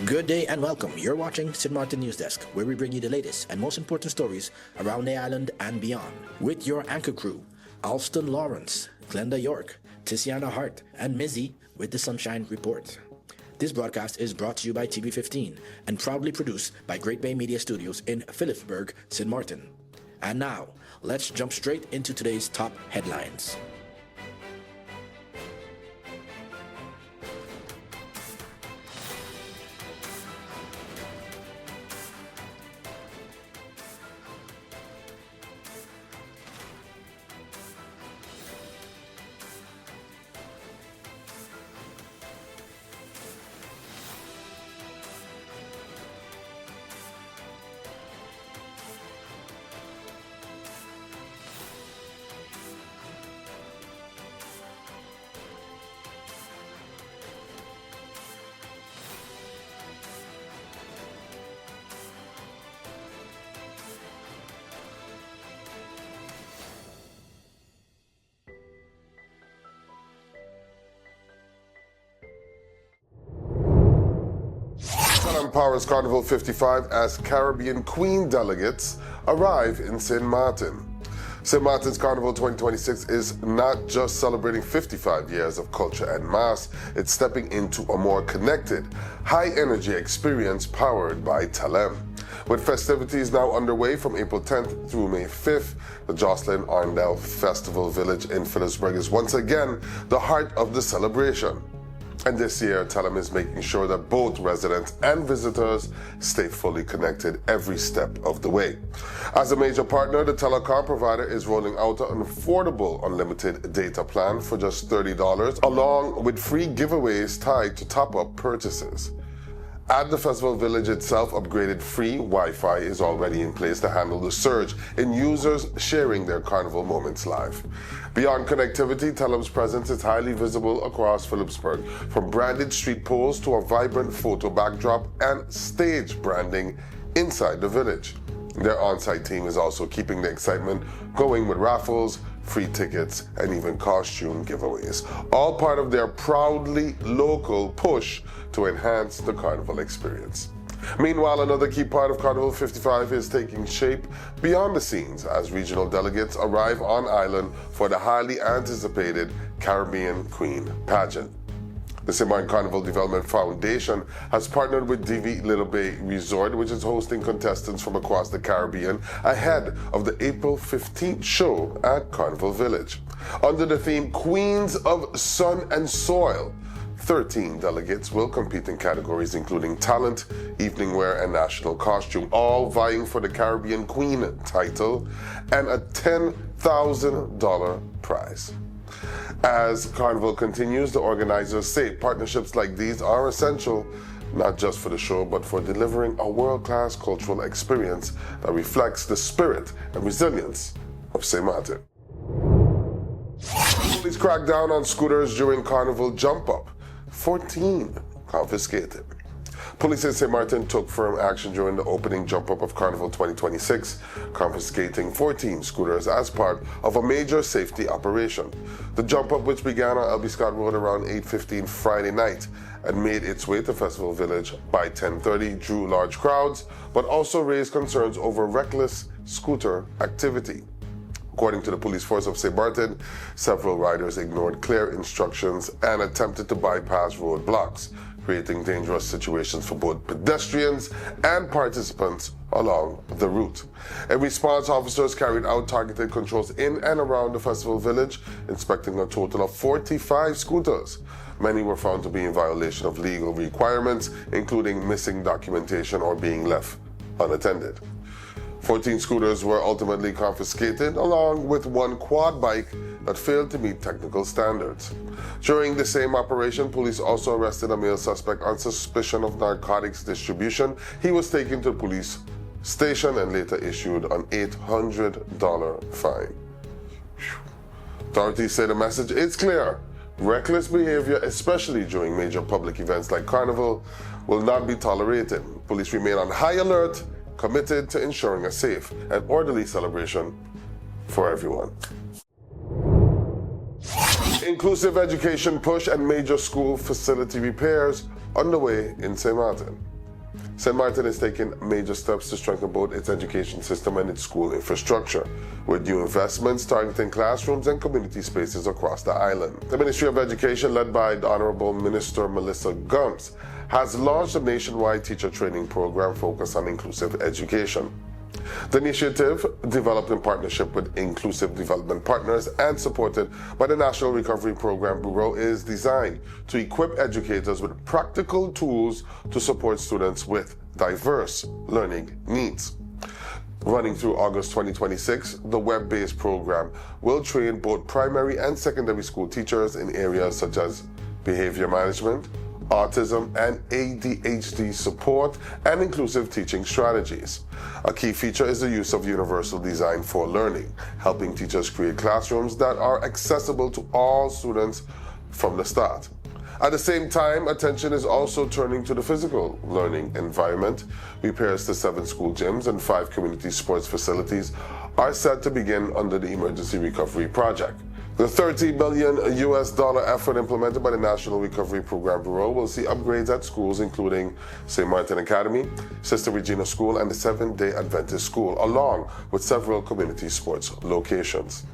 Good day and welcome. You're watching Maarten NEWSDESK, where we bring you the latest and most important stories around the island and beyond. With your anchor crew, Alston Lawrence, Glenda York, Tiziana Hart, and Mizzy with the Sunshine Report. This broadcast is brought to you by TV15 and proudly produced by Great Bay Media Studios in Philipsburg, St. Maarten. And now, let's jump straight into today's top headlines. Telem powers Carnival 55 as Caribbean Queen delegates arrive in St. Maarten. St. Maarten's Carnival 2026 is not just celebrating 55 years of culture and mass, it's stepping into a more connected, high-energy experience powered by Telem. With festivities now underway from April 10th through May 5th, the Jocelyn Arndale Festival Village in Philipsburg is once again the heart of the celebration. And this year, Telem is making sure that both residents and visitors stay fully connected every step of the way. As a major partner, the telecom provider is rolling out an affordable unlimited data plan for just $30, along with free giveaways tied to top-up purchases. At the Festival Village itself, upgraded free Wi-Fi is already in place to handle the surge in users sharing their Carnival moments live. Beyond connectivity, Telem's presence is highly visible across Philipsburg, from branded street poles to a vibrant photo backdrop and stage branding inside the village. Their on-site team is also keeping the excitement going with raffles, free tickets, and even costume giveaways, all part of their proudly local push to enhance the Carnival experience. Meanwhile, another key part of Carnival 55 is taking shape beyond the scenes as regional delegates arrive on island for the highly anticipated Caribbean Queen pageant. The St. Maarten Carnival Development Foundation has partnered with DV Little Bay Resort, which is hosting contestants from across the Caribbean ahead of the April 15th show at Carnival Village. Under the theme Queens of Sun and Soil, 13 delegates will compete in categories including talent, evening wear, and national costume, all vying for the Caribbean Queen title and a $10,000 prize. As Carnival continues, the organizers say partnerships like these are essential, not just for the show, but for delivering a world-class cultural experience that reflects the spirit and resilience of St. Maarten. Police crack down on scooters during Carnival jump-up. 14 confiscated. Police in St. Maarten took firm action during the opening jump-up of Carnival 2026, confiscating 14 scooters as part of a major safety operation. The jump-up, which began on LB Scott Road around 8:15 Friday night and made its way to Festival Village by 10:30, drew large crowds, but also raised concerns over reckless scooter activity. According to the police force of St. Maarten, several riders ignored clear instructions and attempted to bypass roadblocks, creating dangerous situations for both pedestrians and participants along the route. In response, officers carried out targeted controls in and around the Festival Village, inspecting a total of 45 scooters. Many were found to be in violation of legal requirements, including missing documentation or being left unattended. 14 scooters were ultimately confiscated, along with one quad bike that failed to meet technical standards. During the same operation, police also arrested a male suspect on suspicion of narcotics distribution. He was taken to the police station and later issued an $800 fine. Authorities say the message is clear. Reckless behavior, especially during major public events like Carnival, will not be tolerated. Police remain on high alert, committed to ensuring a safe and orderly celebration for everyone. Inclusive education push and major school facility repairs underway in St. Maarten. St. Maarten is taking major steps to strengthen both its education system and its school infrastructure, with new investments targeting classrooms and community spaces across the island. The Ministry of Education, led by the Honorable Minister Melissa Gums, has launched a nationwide teacher training program focused on inclusive education. The initiative, developed in partnership with Inclusive Development Partners and supported by the National Recovery Program Bureau, is designed to equip educators with practical tools to support students with diverse learning needs. Running through August 2026, the web-based program will train both primary and secondary school teachers in areas such as behavior management, autism and ADHD support, and inclusive teaching strategies. A key feature is the use of universal design for learning, helping teachers create classrooms that are accessible to all students from the start. At the same time, attention is also turning to the physical learning environment. Repairs to 7 school gyms and 5 community sports facilities are set to begin under the Emergency Recovery Project. The $30 million effort implemented by the National Recovery Program Bureau will see upgrades at schools including St. Maarten Academy, Sister Regina School, and the Seventh-day Adventist School, along with several community sports locations.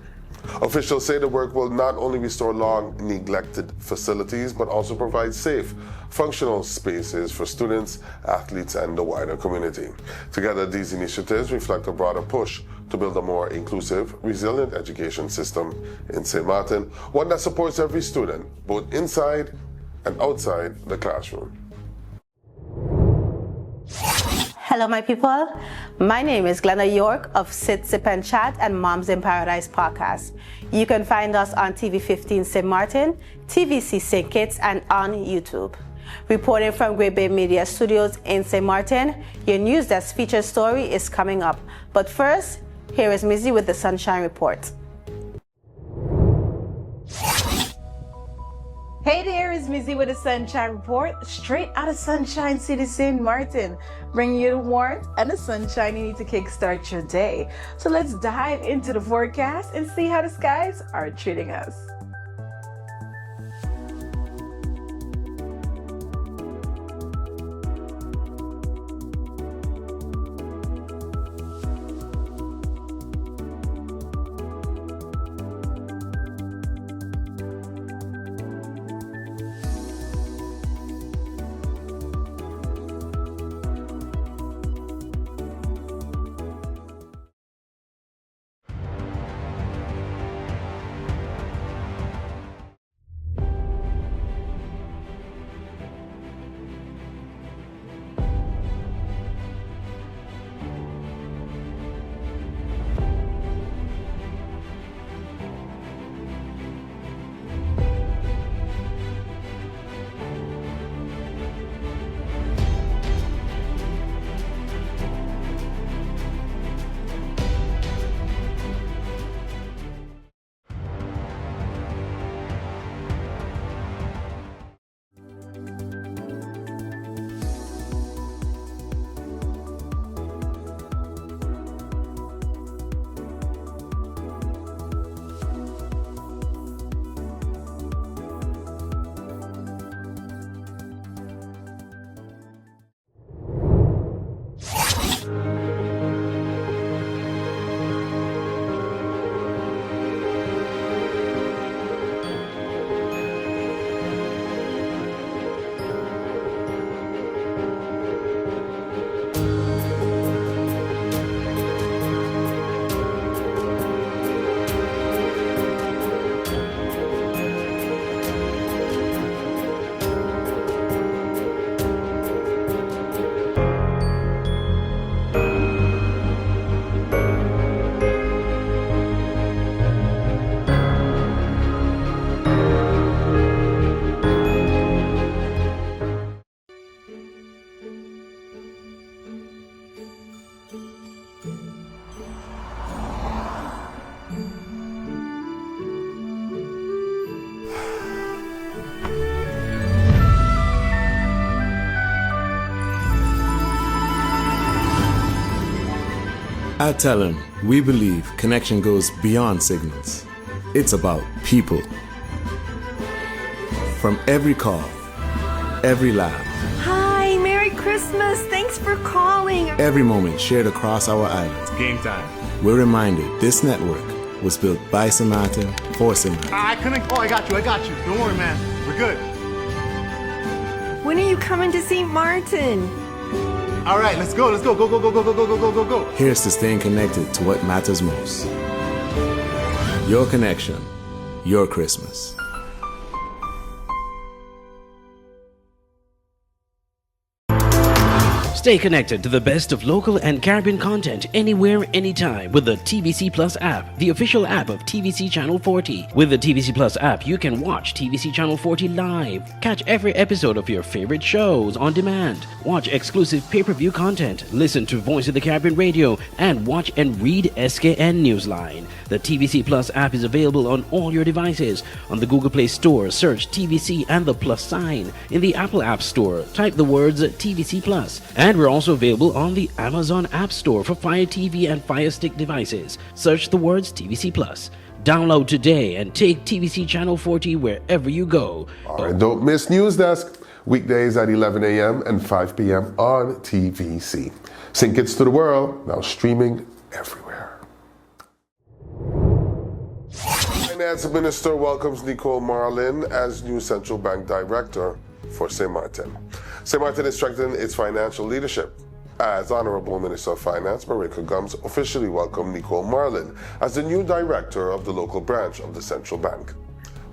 Officials say the work will not only restore long-neglected facilities, but also provide safe, functional spaces for students, athletes, and the wider community. Together, these initiatives reflect a broader push to build a more inclusive, resilient education system in St. Maarten, one that supports every student, both inside and outside the classroom. Hello, my people. My name is Glenda York of Sit, Sip and Chat and Moms in Paradise podcast. You can find us on TV15 St. Maarten, TVC St. Kitts, and on YouTube. Reporting from Great Bay Media Studios in St. Maarten, your NEWSDESK featured story is coming up. But first, here is Mizzy with the Sunshine Report. Hey there, it's Mizzy with the Sunshine Report, straight out of Sunshine City, St. Maarten, bringing you the warmth and the sunshine you need to kickstart your day. So let's dive into the forecast and see how the skies are treating us. At Telem, we believe connection goes beyond signals. It's about people. From every call, every laugh. Hi, Merry Christmas. Thanks for calling. Every moment shared across our island. Game time. We're reminded this network was built by St. Maarten for St. Maarten. I couldn't. Oh, I got you. Don't worry, man. We're good. When are you coming to St. Maarten? All right, let's go. Go. Here's to staying connected to what matters most. Your connection, your Christmas. Stay connected to the best of local and Caribbean content anywhere, anytime with the TVC Plus app, the official app of TVC Channel 40. With the TVC Plus app, you can watch TVC Channel 40 live, catch every episode of your favorite shows on demand, watch exclusive pay-per-view content, listen to Voice of the Caribbean radio, and watch and read SKN Newsline. The TVC Plus app is available on all your devices. On the Google Play Store, search TVC and the plus sign. In the Apple App Store, type the words TVC Plus. And we're also available on the Amazon App Store for Fire TV and Fire Stick devices. Search the words TVC Plus. Download today and take TVC Channel 40 wherever you go. All right, don't miss NewsDesk. Weekdays at 11 a.m. and 5 p.m. on TVC. Sync it to the world, now streaming everywhere. Finance Minister welcomes Nicole Marlin as new Central Bank Director for St. Maarten. St. Maarten is strengthening its financial leadership as Honorable Minister of Finance Marika Gums officially welcomed Nicole Marlin as the new director of the local branch of the Central Bank.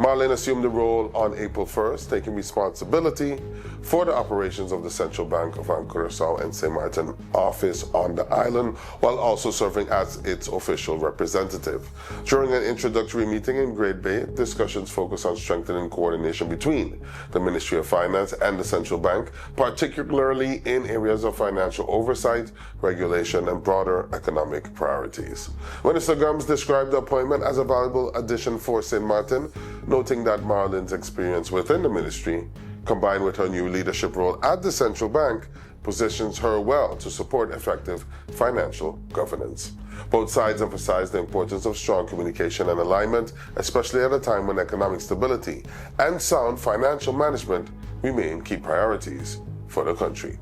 Marlin assumed the role on April 1st, taking responsibility for the operations of the Central Bank of Curaçao and St. Maarten office on the island, while also serving as its official representative. During an introductory meeting in Great Bay, discussions focused on strengthening coordination between the Ministry of Finance and the Central Bank, particularly in areas of financial oversight, regulation, and broader economic priorities. Minister Gums described the appointment as a valuable addition for St. Maarten, noting that Marlin's experience within the ministry, combined with her new leadership role at the Central Bank, positions her well to support effective financial governance. Both sides emphasized the importance of strong communication and alignment, especially at a time when economic stability and sound financial management remain key priorities for the country.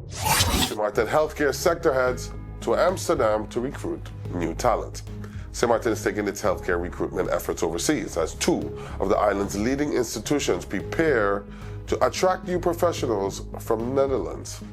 St. Maarten healthcare sector heads to Amsterdam to recruit new talent. St. Maarten is taking its healthcare recruitment efforts overseas as two of the island's leading institutions prepare to attract new professionals from the Netherlands.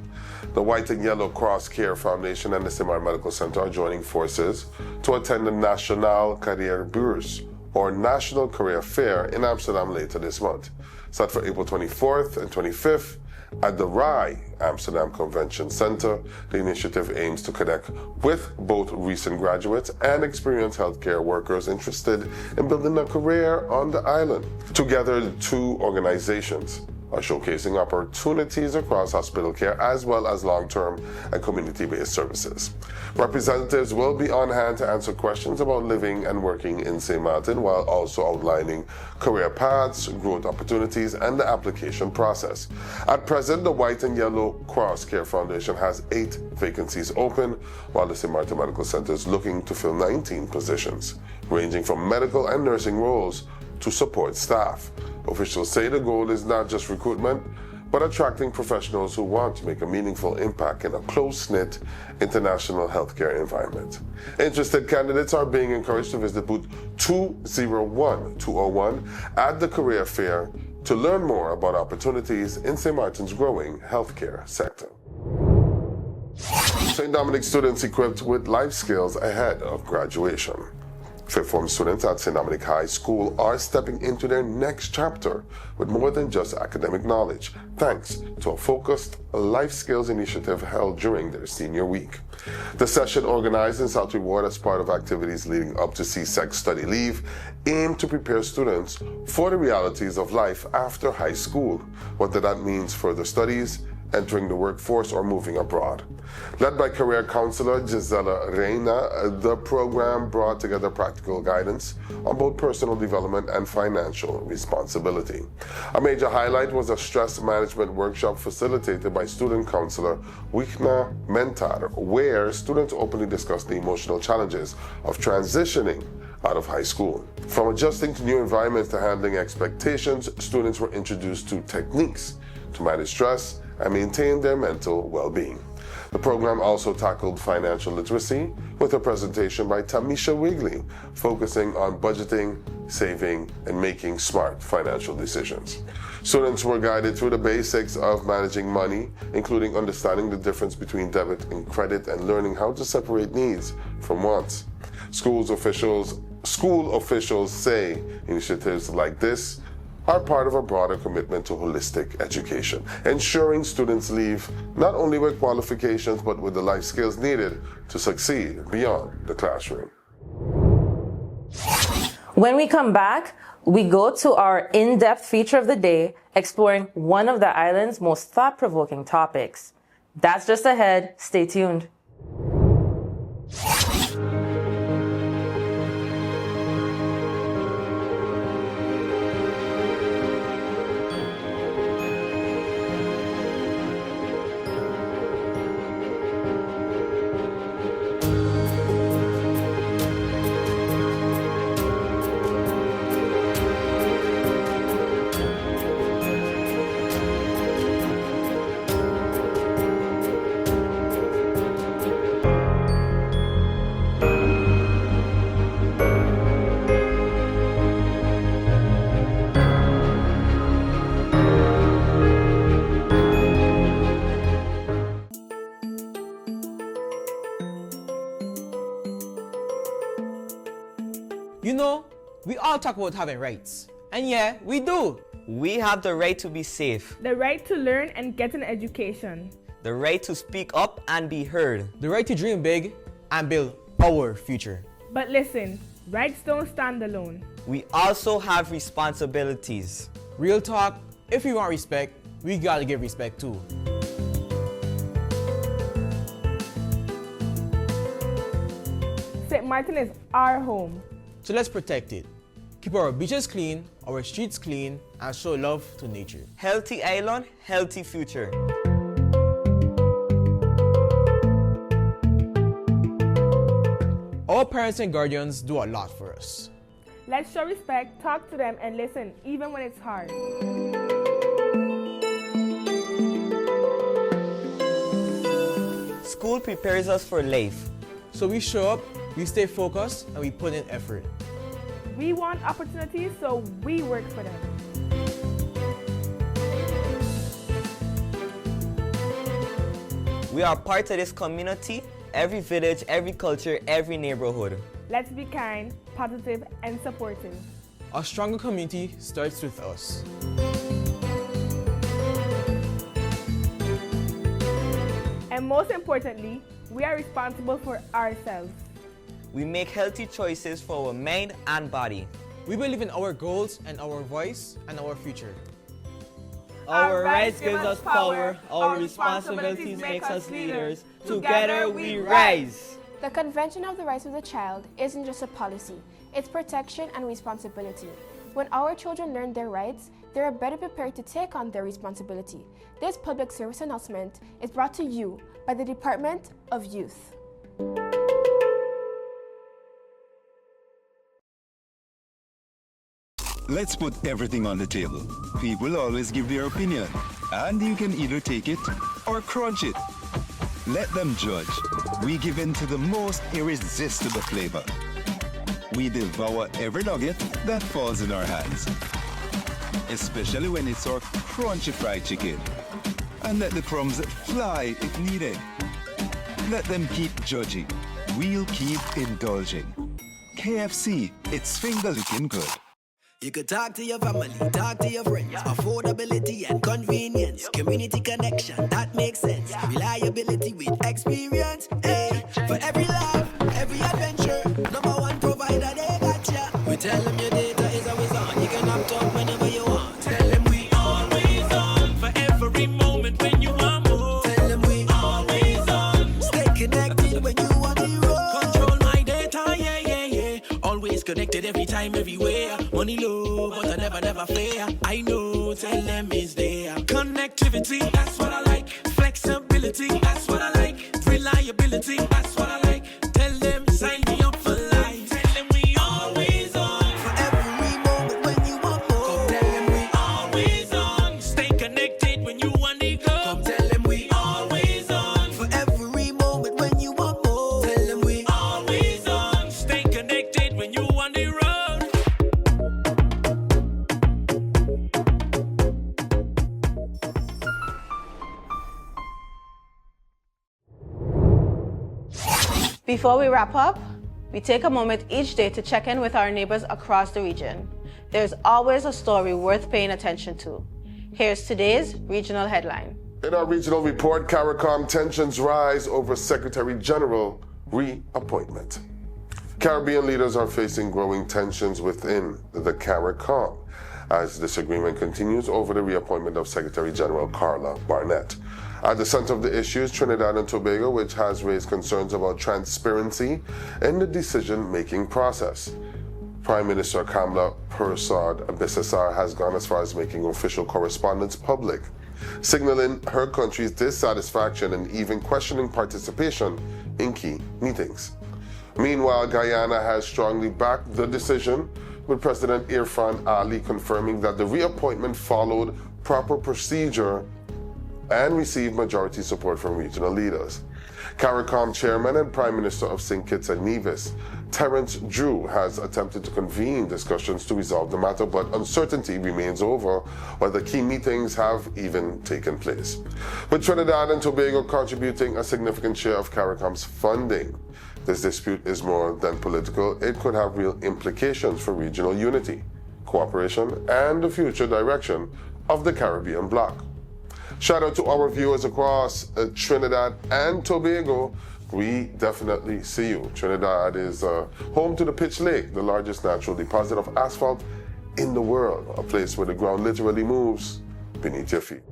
The White and Yellow Cross Care Foundation and the St. Maarten Medical Center are joining forces to attend the Nationale Carrièrebeurs, or National Career Fair, in Amsterdam later this month. Set for April 24th and 25th, at the RAI Amsterdam Convention Center, the initiative aims to connect with both recent graduates and experienced healthcare workers interested in building a career on the island. Together, the two organizations are showcasing opportunities across hospital care as well as long-term and community-based services. Representatives will be on hand to answer questions about living and working in St. Maarten, while also outlining career paths, growth opportunities, and the application process. At present, the White and Yellow Cross Care Foundation has 8 vacancies open, while the St. Maarten Medical Center is looking to fill 19 positions, ranging from medical and nursing roles to support staff. Officials say the goal is not just recruitment, but attracting professionals who want to make a meaningful impact in a close-knit international healthcare environment. Interested candidates are being encouraged to visit booth 201 at the career fair to learn more about opportunities in St. Maarten's growing healthcare sector. St. Dominic students equipped with life skills ahead of graduation. Fifth form students at St. Dominic High School are stepping into their next chapter with more than just academic knowledge, thanks to a focused life skills initiative held during their senior week. The session, organized in South Reward as part of activities leading up to CSEC study leave, aimed to prepare students for the realities of life after high school, whether that means further studies, entering the workforce, or moving abroad. Led by career counselor Gisela Reina, the program brought together practical guidance on both personal development and financial responsibility. A major highlight was a stress management workshop facilitated by student counselor Wigna Mentar, where students openly discussed the emotional challenges of transitioning out of high school. From adjusting to new environments to handling expectations, students were introduced to techniques to manage stress and maintain their mental well-being. The program also tackled financial literacy with a presentation by Tamisha Wigley, focusing on budgeting, saving, and making smart financial decisions. Students were guided through the basics of managing money, including understanding the difference between debit and credit and learning how to separate needs from wants. School officials say initiatives like this are part of a broader commitment to holistic education, ensuring students leave not only with qualifications but with the life skills needed to succeed beyond the classroom. When we come back, we go to our in-depth feature of the day, exploring one of the island's most thought-provoking topics. That's just ahead. Stay tuned. You know, we all talk about having rights. And yeah, we do. We have the right to be safe. The right to learn and get an education. The right to speak up and be heard. The right to dream big and build our future. But listen, rights don't stand alone. We also have responsibilities. Real talk, if we want respect, we gotta give respect too. St. Maarten is our home. So let's protect it. Keep our beaches clean, our streets clean, and show love to nature. Healthy island, healthy future. Our parents and guardians do a lot for us. Let's show respect, talk to them, and listen, even when it's hard. School prepares us for life. So we show up, we stay focused, and we put in effort. We want opportunities, so we work for them. We are part of this community, every village, every culture, every neighborhood. Let's be kind, positive, and supportive. A stronger community starts with us. And most importantly, we are responsible for ourselves. We make healthy choices for our mind and body. We believe in our goals and our voice and our future. Our rights give us power, our responsibilities make us leaders. Together we rise. The Convention of the Rights of the Child isn't just a policy, it's protection and responsibility. When our children learn their rights, they are better prepared to take on their responsibility. This public service announcement is brought to you by the Department of Youth. Let's put everything on the table. People always give their opinion, and you can either take it or crunch it. Let them judge. We give in to the most irresistible flavor. We devour every nugget that falls in our hands, especially when it's our crunchy fried chicken. And let the crumbs fly if needed. Let them keep judging. We'll keep indulging. KFC, it's finger-licking good. You could talk to your family, talk to your friends. Affordability and convenience. Community connection, that makes sense. Reliability with experience. Hey, for every life, every adventure. Number one provider, they got ya. We tell them your data is always on. You can opt out whenever you want. Tell them we always on. For every moment when you want more. Tell them we always on. Stay connected when you want the road. Control my data, yeah, yeah, yeah. Always connected every time, everywhere. Money low, but I never fair. I know Telem is there. Connectivity, that's what I like. Flexibility, that's what I like. Reliability, that's what I like. Telem, sign me up for life. Telem, we always on. For every moment when you want more. Come Telem, we always on. Stay connected when you want to go. Come Before we wrap up, we take a moment each day to check in with our neighbors across the region. There's always a story worth paying attention to. Here's today's regional headline. In our regional report, CARICOM tensions rise over Secretary General reappointment. Caribbean leaders are facing growing tensions within the CARICOM as disagreement continues over the reappointment of Secretary General Carla Barnett. At the center of the issue is Trinidad and Tobago, which has raised concerns about transparency in the decision-making process. Prime Minister Kamla Persad-Bissessar has gone as far as making official correspondence public, signaling her country's dissatisfaction and even questioning participation in key meetings. Meanwhile, Guyana has strongly backed the decision, with President Irfan Ali confirming that the reappointment followed proper procedure and received majority support from regional leaders. CARICOM Chairman and Prime Minister of St. Kitts and Nevis, Terence Drew, has attempted to convene discussions to resolve the matter, but uncertainty remains over whether key meetings have even taken place. With Trinidad and Tobago contributing a significant share of CARICOM's funding, this dispute is more than political. It could have real implications for regional unity, cooperation, and the future direction of the Caribbean bloc. Shout out to our viewers across Trinidad and Tobago. We definitely see you. Trinidad is home to the Pitch Lake, the largest natural deposit of asphalt in the world, a place where the ground literally moves beneath your feet.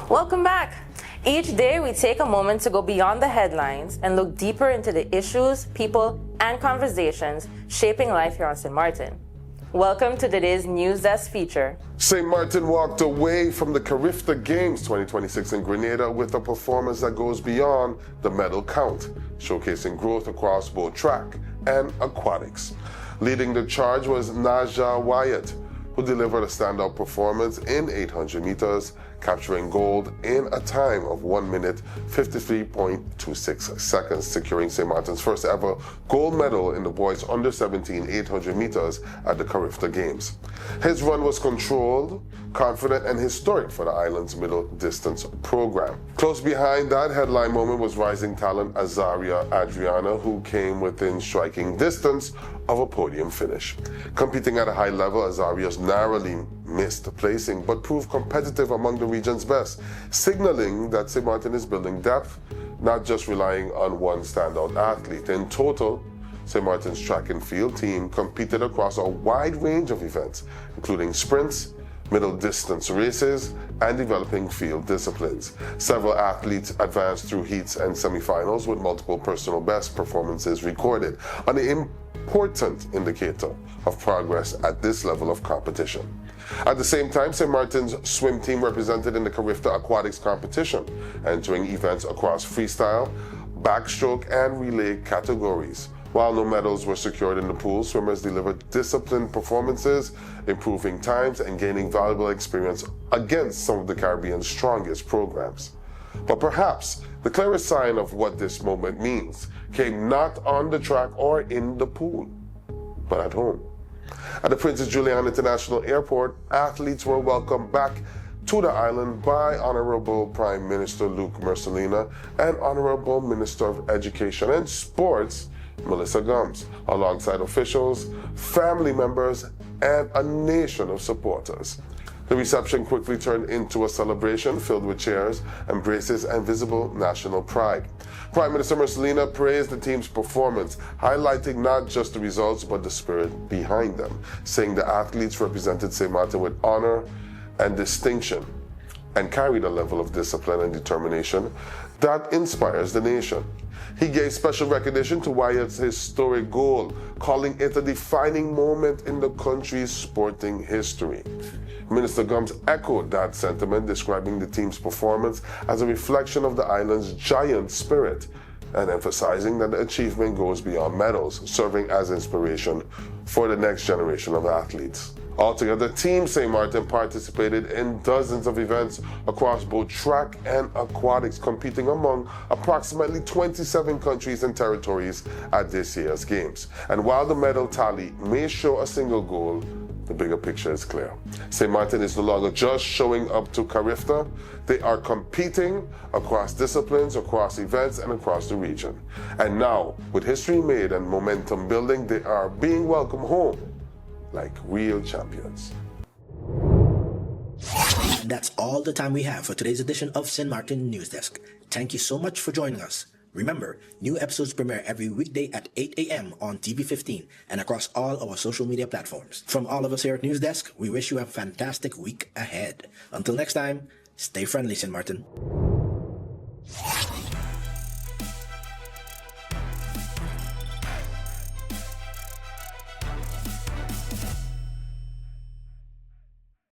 Welcome back. Each day, we take a moment to go beyond the headlines and look deeper into the issues, people, and conversations shaping life here on St. Martin. Welcome to today's NEWSDESK feature. St. Martin walked away from the Carifta Games 2026 in Grenada with a performance that goes beyond the medal count, showcasing growth across both track and aquatics. Leading the charge was Naja Wyatt, who delivered a standout performance in 800 meters, capturing gold in a time of 1 minute 53.26 seconds, securing St. Martin's first ever gold medal in the boys under 17 800 meters at the Carifta Games. His run was controlled, confident, and historic for the island's middle distance program. Close behind that headline moment was rising talent Azaria Adriana, who came within striking distance of a podium finish. Competing at a high level, Azaria's narrowly missed placing, but proved competitive among the region's best, signaling that St. Martin is building depth, not just relying on one standout athlete. In total, St. Martin's track and field team competed across a wide range of events, including sprints, middle distance races, and developing field disciplines. Several athletes advanced through heats and semifinals with multiple personal best performances recorded, an important indicator of progress at this level of competition. At the same time, St. Martin's swim team represented in the Carifta Aquatics competition, entering events across freestyle, backstroke, and relay categories. While no medals were secured in the pool, swimmers delivered disciplined performances, improving times and gaining valuable experience against some of the Caribbean's strongest programs. But perhaps the clearest sign of what this moment means came not on the track or in the pool, but at home. At the Princess Juliana International Airport, athletes were welcomed back to the island by Honorable Prime Minister Luke Mercelina and Honorable Minister of Education and Sports, Melissa Gumbs, alongside officials, family members, and a nation of supporters. The reception quickly turned into a celebration filled with cheers, embraces, and visible national pride. Prime Minister Mercelina praised the team's performance, highlighting not just the results but the spirit behind them, saying the athletes represented St. Martin with honor and distinction and carried a level of discipline and determination that inspires the nation. He gave special recognition to Wyatt's historic goal, calling it a defining moment in the country's sporting history. Minister Gumbs echoed that sentiment, describing the team's performance as a reflection of the island's giant spirit and emphasizing that the achievement goes beyond medals, serving as inspiration for the next generation of athletes. Altogether, Team St. Maarten participated in dozens of events across both track and aquatics, competing among approximately 27 countries and territories at this year's Games. And while the medal tally may show a single goal, the bigger picture is clear. St. Maarten is no longer just showing up to Carifta. They are competing across disciplines, across events, and across the region. And now, with history made and momentum building, they are being welcomed home like real champions. And that's all the time we have for today's edition of St. Maarten News Desk. Thank you so much for joining us. Remember, new episodes premiere every weekday at 8 a.m. on TV15 and across all our social media platforms. From all of us here at News Desk, we wish you a fantastic week ahead. Until next time, stay friendly, St. Maarten.